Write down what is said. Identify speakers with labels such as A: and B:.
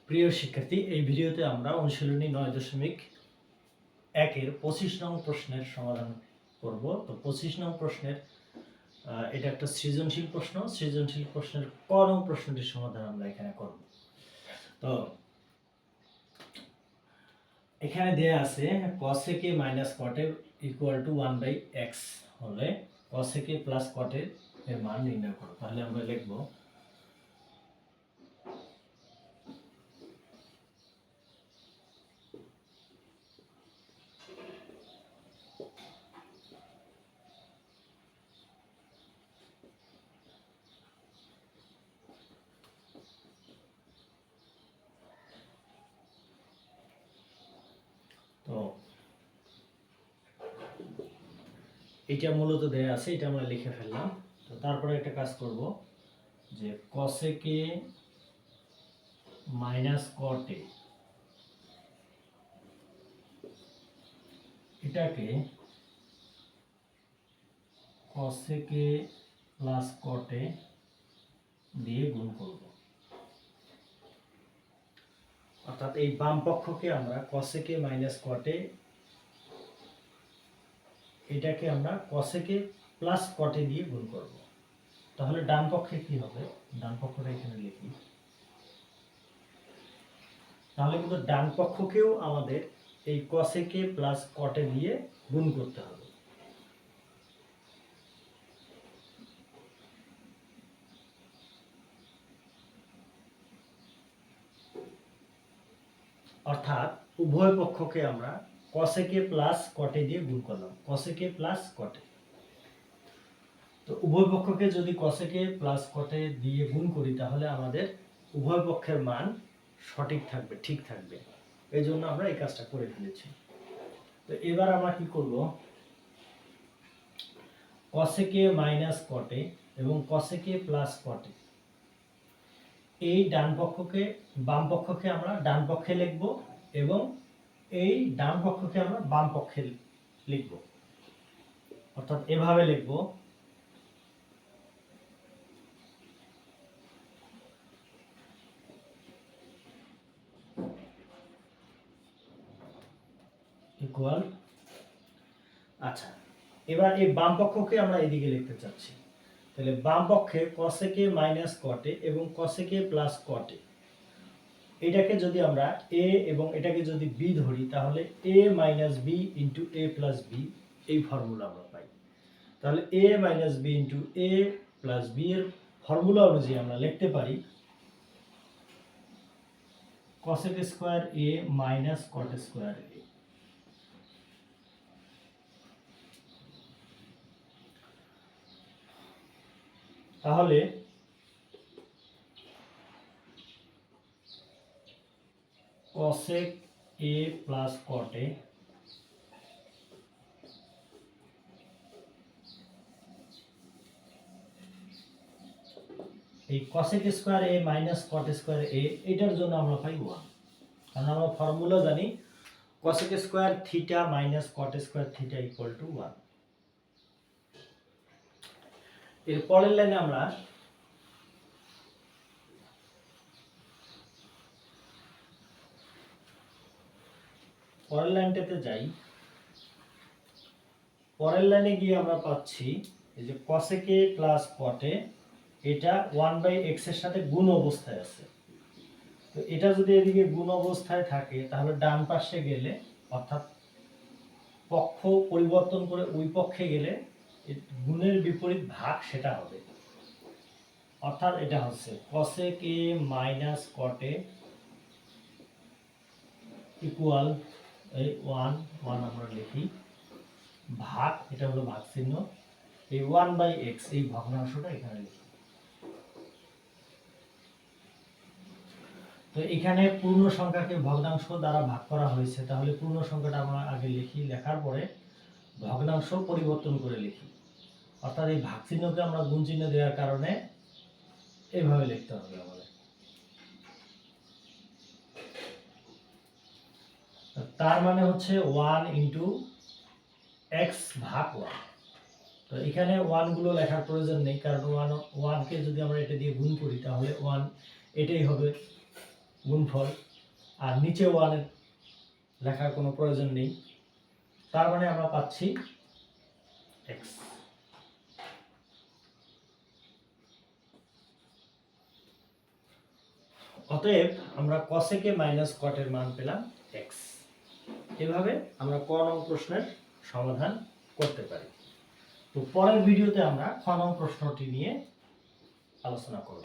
A: প্রিয় শিক্ষার্থী, এই ভিডিওতে আমরা অনুশীলনী 9.1-এর 25 নং প্রশ্নের সমাধান করব। তো 25 নং প্রশ্নের এটা একটা সৃজনশীল প্রশ্ন। সৃজনশীল প্রশ্নের ক নং প্রশ্নটির সমাধান আমরা এখানে করব। তো এখানে দেয়া আছে cos a minus cot a equal to 1/x হলে cos a plus cot a এর মান নির্ণয় করো। তাহলে আমরা লিখব তো এটা মূলত দেয়া আছে, এটা আমরা লিখে ফেললাম। তো তারপরে একটা কাজ করব যে cos a minus cot a এটাকে cos a plus cot a দিয়ে গুণ করব। অর্থাৎ এই বাম পক্ষকে আমরা cos a minus cot a এটাকে আমরা cos a plus cot a দিয়ে গুণ করব। তাহলে ডান পক্ষে কি হবে? ডান পক্ষটা এখানে লিখি। তাহলে কিন্তু ডান পক্ষকেও আমাদের এই cos a plus cot a দিয়ে গুণ করতে হবে। অর্থাৎ উভয় পক্ষকে আমরা cos a plus cot a দিয়ে গুণ করলাম। cos a plus cot a, তো উভয় পক্ষকে যদি cos a plus cot a দিয়ে গুণ করি তাহলে আমাদের উভয় পক্ষের মান সঠিক থাকবে, ঠিক থাকবে। এই জন্য আমরা এই কাজটা করে ফেলেছি। তো এবার আমরা কি করব, cos a minus cot a এবং cos a plus cot a এই ডান পক্ষকে বাম পক্ষকে আমরা ডান পক্ষে লিখব এবং এই ডান পক্ষকে আমরা বাম পক্ষে লিখব। অর্থাৎ এভাবে লিখব ইকুয়াল। আচ্ছা, এবার এই বাম পক্ষকে আমরা এদিকে লিখতে চাচ্ছি। তাহলে বাম পক্ষে cos a minus cot a এবং cos a plus cot a এটাকে যদি আমরা a এবং এটাকে যদি b ধরি তাহলে a minus b into a plus b এই ফর্মুলা আমরা পাই। তাহলে a minus b into a plus b এর ফর্মুলা অনুযায়ী আমরা লিখতে পারি cos square a minus cot square a। তাহলে cosec a plus cot a এই cosec square a minus cot square a এটার জন্য আমরা পাই 1, কারণ আমরা ফর্মুলা জানি cosec square theta minus cot square theta equal to 1। এর পরের লাইনে আমরা পরের লাইনটাতে যাই। পরের লাইনে গিয়ে আমরা পাচ্ছি এই যে cosec a plus cot a এটা 1/x এর সাথে গুণ অবস্থায় আছে। তো এটা যদি এদিকে গুণ অবস্থায় থাকে তাহলে ডান পাশে গেলে অর্থাৎ পক্ষ পরিবর্তন করে ওই পক্ষে গেলে গুণের বিপরীত ভাগ সেটা হবে। অর্থাৎ এটা হচ্ছে cosec a minus cot a equal এই 1 আমরা লিখি ভাগ, এটা হলো ভাগ চিহ্ন, এই 1/x এই ভগ্নাংশটা এখানে লিখি। তো এখানে পূর্ণ সংখ্যাকে ভগ্নাংশ দ্বারা ভাগ করা হয়েছে, তাহলে পূর্ণ সংখ্যাটা আমরা আগে লিখি, লেখার পরে ভগ্নাংশ পরিবর্তন করে লিখি। অর্থাৎ এই ভাগ চিহ্নকে আমরা গুণ চিহ্ন দেওয়ার কারণে এইভাবে লিখতে হবে আমাদের। তার মানে হচ্ছে 1 ইন্টু x ভাগ 1। তো এখানে 1 গুলো লেখার প্রয়োজন নেই, কারণ 1 কে যদি আমরা এটা দিয়ে গুণ করি তাহলে 1 এটাই হবে গুণফল, আর নিচে 1 লেখার কোনো প্রয়োজন নেই। তার মানে আমরা পাচ্ছি x। অতএব আমরা cosec মাইনাস cot এর মান পেলাম x। এভাবে আমরা ক নং প্রশ্নের সমাধান করতে পারি। তো পরের ভিডিওতে আমরা খ নং প্রশ্নটি নিয়ে আলোচনা করব।